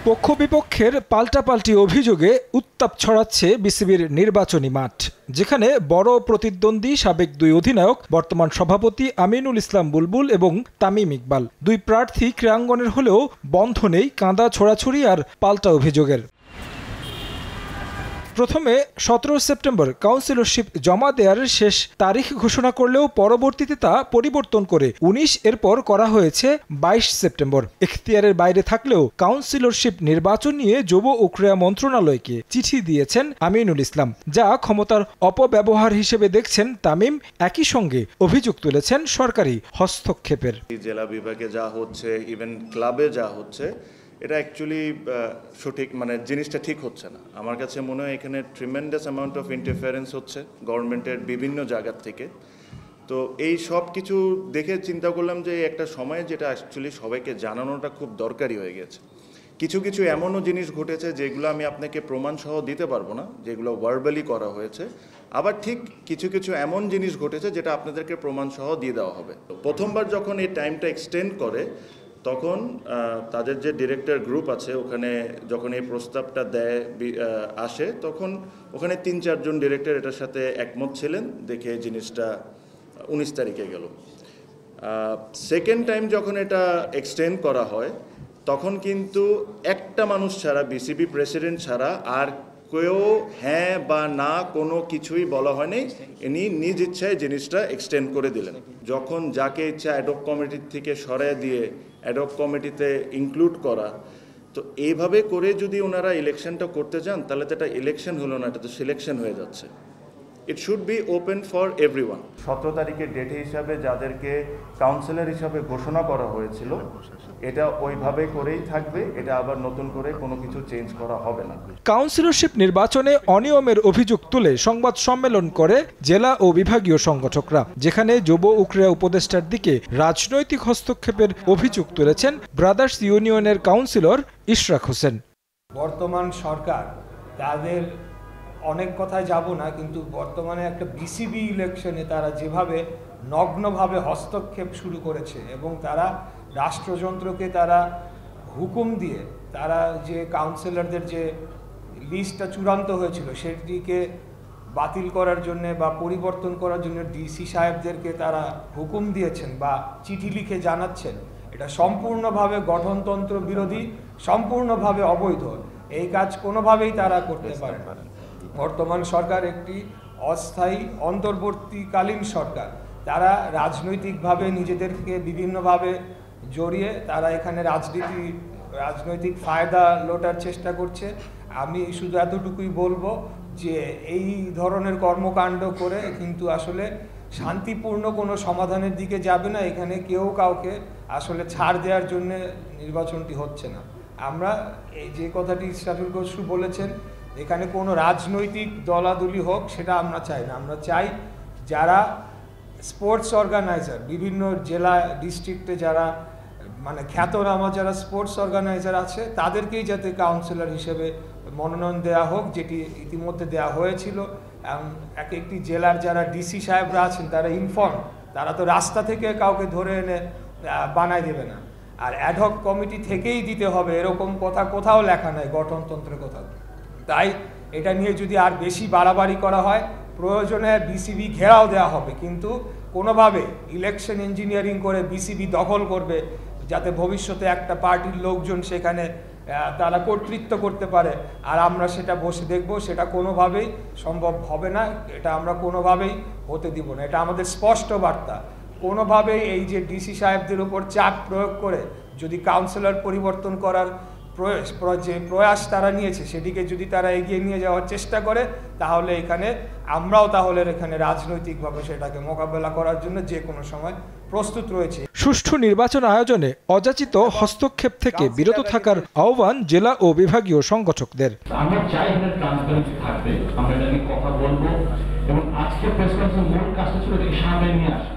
পক্ষ বিপক্ষের পাল্টাপাল্টি অভিযোগে উত্তাপ ছড়াচ্ছে বিসিবির নির্বাচনী মাঠ, যেখানে বড় প্রতিদ্বন্দ্বী সাবেক দুই অধিনায়ক বর্তমান সভাপতি আমিনুল ইসলাম বুলবুল এবং তামিম ইকবাল। দুই প্রার্থী ক্রীড়াঙ্গনের হলেও বন্ধ নেই কাঁদা ছোড়াছুড়ি আর পাল্টা অভিযোগের। প্রথমে 17 সেপ্টেম্বর কাউন্সিলরশিপ জমা দেওয়ার শেষ তারিখ ঘোষণা করলেও পরবর্তীতে তা পরিবর্তন করে 19 এরপর করা হয়েছে 22 সেপ্টেম্বর। এখতিয়ারের বাইরে থাকলেও কাউন্সিলরশিপ নির্বাচন নিয়ে যুব ও ক্রীড়া মন্ত্রণালয়কে চিঠি দিয়েছেন আমিনুল ইসলাম, যা ক্ষমতার অপব্যবহার হিসেবে দেখছেন তামিম। একই সঙ্গে অভিযোগ তুলেছেন সরকারি হস্তক্ষেপের। জেলা বিভাগে যা হচ্ছে, ইভেন ক্লাবে যা হচ্ছে, এটা অ্যাকচুয়ালি সঠিক জিনিসটা ঠিক হচ্ছে না। আমার কাছে মনে হয় এখানে ট্রিমেন্ডাস অ্যামাউন্ট অফ ইন্টারফারেন্স হচ্ছে গভর্নমেন্টের বিভিন্ন জায়গার থেকে। তো এই সব কিছু দেখে চিন্তা করলাম যে একটা সময় যেটা অ্যাকচুয়ালি সবাইকে জানানোটা খুব দরকারি হয়ে গেছে। কিছু কিছু এমনও জিনিস ঘটেছে যেগুলো আমি আপনাকে প্রমাণসহ দিতে পারবো না, যেগুলো ভার্বালি করা হয়েছে। আবার ঠিক কিছু কিছু এমন জিনিস ঘটেছে যেটা আপনাদেরকে প্রমাণসহ দিয়ে দেওয়া হবে। প্রথমবার যখন এই টাইমটা এক্সটেন্ড করে তখন তাদের যে ডিরেক্টর গ্রুপ আছে ওখানে যখন এই প্রস্তাবটা আসে তখন ওখানে 3-4 জন ডিরেক্টর এটার সাথে একমত ছিলেন, দেখে জিনিসটা 19 তারিখে গেল। সেকেন্ড টাইম যখন এটা এক্সটেন্ড করা হয় তখন কিন্তু একটা মানুষ ছাড়া, বিসিবি প্রেসিডেন্ট ছাড়া আর কেউ হ্যাঁ বা না কোনো কিছুই বলা হয়নি। ইনি নিজ ইচ্ছায় জিনিসটা এক্সটেন্ড করে দিলেন। যখন যাকে ইচ্ছা অ্যাডহক কমিটির থেকে সরায় দিয়ে অ্যাডহক কমিটিতে ইনক্লুড করা, তো এইভাবে করে যদি ওনারা ইলেকশনটা করতে যান তাহলে তো এটা ইলেকশন হলো না, এটা তো সিলেকশন হয়ে যাচ্ছে। It should be open for everyone. 17 তারিখের ডেট হিসাবে যাদেরকে কাউন্সিলর হিসাবে ঘোষণা করা হয়েছিল এটা ওইভাবে করেই থাকবে, এটা আবার নতুন করে কোনো কিছু চেঞ্জ করা হবে না। কাউন্সিলরশিপ নির্বাচনে অনিয়মের অভিযোগ তুলে সংবাদ সম্মেলন করে জেলা ও বিভাগীয় সংগঠকরা, যেখানে যুব ও ক্রীড়া উপদেষ্টার দিকে রাজনৈতিক হস্তক্ষেপের অভিযোগ তুলেছেন ব্রাদার্স ইউনিয়নের কাউন্সিলর ইশরাক হোসেন। বর্তমান সরকার তাদের অনেক কথায় যাব না, কিন্তু বর্তমানে একটা বিসিবি ইলেকশনে তারা যেভাবে নগ্নভাবে হস্তক্ষেপ শুরু করেছে এবং তারা রাষ্ট্রযন্ত্রকে তারা হুকুম দিয়ে তারা যে কাউন্সিলরদের যে লিস্টটা চূড়ান্ত হয়েছিল সেটিকে বাতিল করার জন্য বা পরিবর্তন করার জন্য ডিসি সাহেবদেরকে তারা হুকুম দিয়েছেন বা চিঠি লিখে জানাচ্ছেন, এটা সম্পূর্ণভাবে গঠনতন্ত্র বিরোধী, সম্পূর্ণভাবে অবৈধ। এই কাজ কোনোভাবেই তারা করতে পারে না। বর্তমান সরকার একটি অস্থায়ী অন্তর্বর্তীকালীন সরকার, তারা রাজনৈতিকভাবে নিজেদেরকে বিভিন্নভাবে জড়িয়ে তারা এখানে রাজনৈতিক ফায়দা লোটার চেষ্টা করছে। আমি শুধু এতটুকুই বলবো যে এই ধরনের কর্মকাণ্ড করে কিন্তু আসলে শান্তিপূর্ণ কোনো সমাধানের দিকে যাবে না। এখানে কেউ কাউকে আসলে ছাড় দেওয়ার জন্য নির্বাচনটি হচ্ছে না। আমরা এই যে কথাটি ইসরাফিল খসরু বলেছেন, এখানে কোনো রাজনৈতিক দলাদলি হোক সেটা আমরা চাই না। আমরা চাই যারা স্পোর্টস অর্গানাইজার, বিভিন্ন জেলা ডিস্ট্রিক্টে যারা খ্যাতনামা যারা স্পোর্টস অর্গানাইজার আছে তাদেরকেই যাতে কাউন্সিলর হিসেবে মনোনয়ন দেওয়া হোক, যেটি ইতিমধ্যে দেওয়া হয়েছিল। এক একটি জেলার যারা ডিসি সাহেবরা আছেন তারা ইনফর্ম, তারা তো রাস্তা থেকে কাউকে ধরে এনে বানাই দেবে না। আর অ্যাডহক কমিটি থেকেই দিতে হবে এরকম কথা কোথাও লেখা নাই গঠনতন্ত্রের কোথাও। তাই এটা নিয়ে যদি আর বেশি বাড়াবাড়ি করা হয়, প্রয়োজনে বিসিবি ঘেরাও দেওয়া হবে, কিন্তু কোনোভাবে ইলেকশন ইঞ্জিনিয়ারিং করে বিসিবি দখল করবে যাতে ভবিষ্যতে একটা পার্টির লোকজন সেখানে তারা কর্তৃত্ব করতে পারে আর আমরা সেটা বসে দেখব, সেটা কোনোভাবেই সম্ভব হবে না। এটা আমরা কোনোভাবেই হতে দিব না। এটা আমাদের স্পষ্ট বার্তা। কোনোভাবেই এই যে ডিসি সাহেবদের উপর চাপ প্রয়োগ করে যদি কাউন্সিলর পরিবর্তন করার যে প্রয়াস তারা নিয়েছে সেটিকে যদি তারা এগিয়ে নিয়ে যাওয়ার চেষ্টা করে, তাহলে আমরাও এখানে রাজনৈতিকভাবে সেটাকে মোকাবেলা করার জন্য যে কোনো সময় প্রস্তুত রয়েছে। সুষ্ঠু নির্বাচন আয়োজনে অযাচিত হস্তক্ষেপ থেকে বিরত থাকার আহ্বান জেলা ও বিভাগীয় সংগঠকদের। আমরা চাই এখানে ট্রান্সপারেন্সি থাকবে, আমরা এটা নিয়ে কথা বলবো এবং আজকে প্রেস কনফারেন্সের মূল কাজটা ছিল এটাকে সামনে নিয়ে আসা।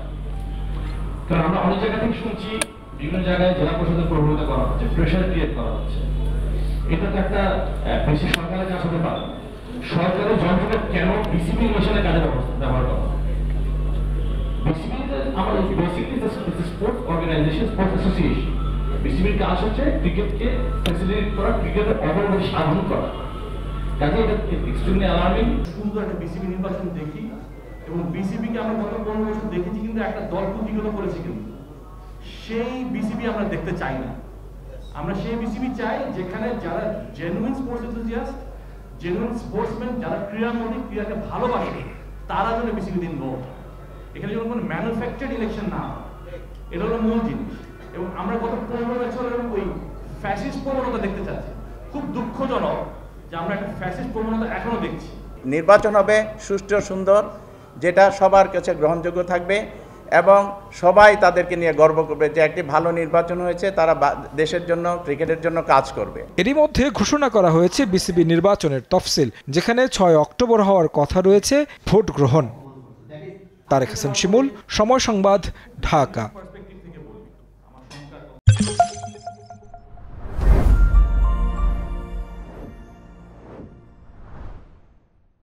কারণ আমরা অনেক জায়গা থেকে শুনছি বিভিন্ন জায়গায় জেলা পরিষদের প্রভাবিত করা হচ্ছে, প্রেশার ক্রিয়েট করা হচ্ছে। এটা তো একটা বেশি সরকারের কাজ হতে পারে। সরকারের যন্ত্রটা কেন বিসিবি ইলেকশনের কাজে ব্যবহার করা? বিসিবি আমাদের basically sports organization, sports association. বিসিবির কাজ হচ্ছে ক্রিকেটকে ফ্যাসিলিটেট করা, ক্রিকেটের অগ্রগতি সাধন করা। কাজে এটা এক্সট্রিমলি অ্যালার্মিং। সুন্দর একটা বিসিবি নির্বাচন দেখি এবং বিসিবিকে আমরা গত 15 বছর দেখেছি কিন্তু একটা দল পুঁজিগত করেছে, কিন্তু সেই বিসিবি আমরা দেখতে চাই না। আমরা সেই বিসিবি চাই যেখানে যারা genuine sports enthusiast, genuine sportsman, যারা ক্রীড়ামোদী, ক্রীড়াকে ভালোবাসে, তারা যেন বিসিবিতে ইনভলভ। এখানে যেন কোনো ম্যানুফ্যাকচার্ড ইলেকশন না, এটা হলো মূল জিনিস। এবং আমরা গত 15 বছরের ওই ফ্যাসিস্ট প্রবণতা দেখতে চাচ্ছি। খুব দুঃখজনক যে আমরা একটা ফ্যাসিস্ট প্রবণতা এখনো দেখছি। নির্বাচন হবে সুষ্ঠু সুন্দর, যেটা সবার কাছে গ্রহণযোগ্য থাকবে এবং সবাই তাদেরকে নিয়ে গর্ব করবে যে একটি ভালো নির্বাচন হয়েছে, তারা দেশের জন্য, ক্রিকেটের জন্য কাজ করবে। এরই মধ্যে ঘোষণা করা হয়েছে বিসিবি নির্বাচনের তফসিল, যেখানে 6 অক্টোবর হওয়ার কথা রয়েছে ভোট গ্রহণ। তারেক হাসান শিমুল, সময় সংবাদ, ঢাকা।